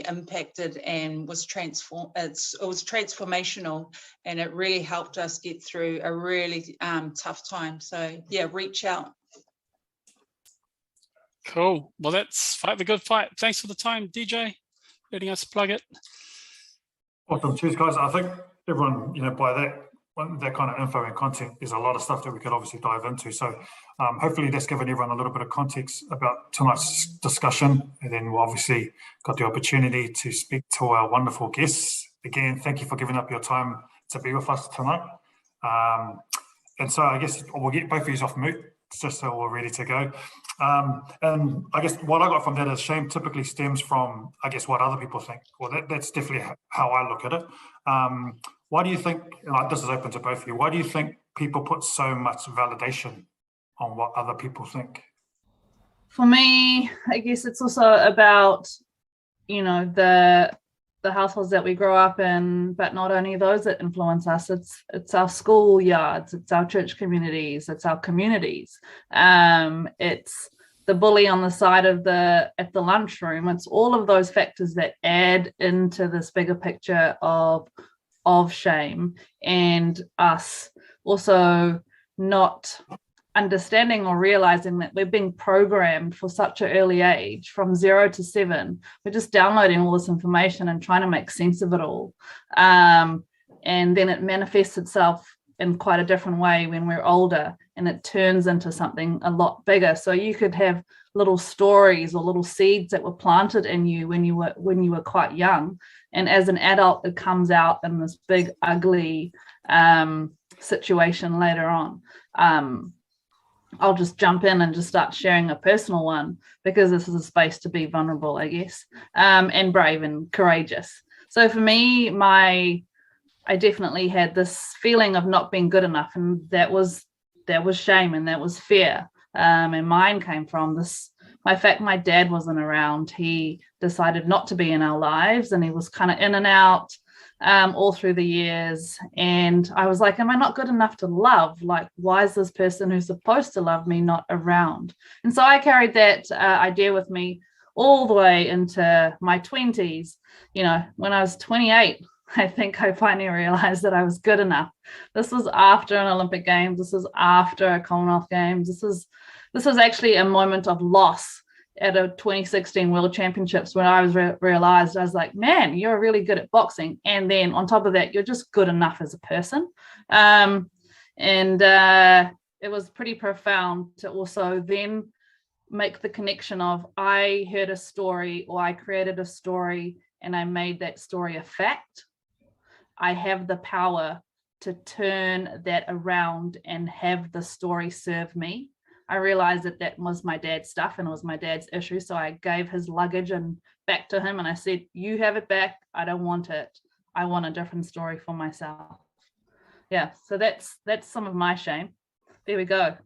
impacted and was it was transformational, and it really helped us get through a really tough time. So yeah, reach out. Cool. Well, that's Fight the Good Fight. Thanks for the time, DJ. Letting us plug it. Awesome. Cheers, guys. I think everyone, by that kind of info and content, there's a lot of stuff that we could obviously dive into. So hopefully that's given everyone a little bit of context about tonight's discussion. And then we obviously got the opportunity to speak to our wonderful guests. Again, thank you for giving up your time to be with us tonight. And so I guess we'll get both of you off mute, just so we're ready to go. And I guess what I got from that is shame typically stems from, I guess, what other people think. Well, that's definitely how I look at it. Why do you think, and this is open to both of you, why do you think people put so much validation on what other people think? For me, I guess it's also about, the households that we grow up in, but not only those that influence us. It's our school yards, it's our church communities, it's our communities. It's the bully on the side at the lunchroom. It's all of those factors that add into this bigger picture of shame, and us also not understanding or realizing that we're being programmed for such an early age, from 0 to 7. We're just downloading all this information and trying to make sense of it all. And then it manifests itself in quite a different way when we're older, and it turns into something a lot bigger. So you could have little stories or little seeds that were planted in you when you were quite young, and as an adult it comes out in this big ugly situation later on. I'll just jump in and just start sharing a personal one, because this is a space to be vulnerable, I guess, and brave and courageous. So for me, I definitely had this feeling of not being good enough, and that was shame, and that was fear. And mine came from this. In fact, my dad wasn't around. He decided not to be in our lives, and he was kind of in and out all through the years. And I was like, am I not good enough to love? Like, why is this person who's supposed to love me not around? And so I carried that idea with me all the way into my 20s. When I was 28, I think I finally realized that I was good enough. This was after an Olympic Games. This was after a Commonwealth Games. This was actually a moment of loss at a 2016 World Championships, when I realized, I was like, man, you're really good at boxing. And then on top of that, you're just good enough as a person. And it was pretty profound to also then make the connection of, I heard a story, or I created a story, and I made that story a fact. I have the power to turn that around and have the story serve me. I realized that was my dad's stuff, and it was my dad's issue. So I gave his luggage and back to him, and I said, you have it back. I don't want it. I want a different story for myself. Yeah. So that's some of my shame. There we go.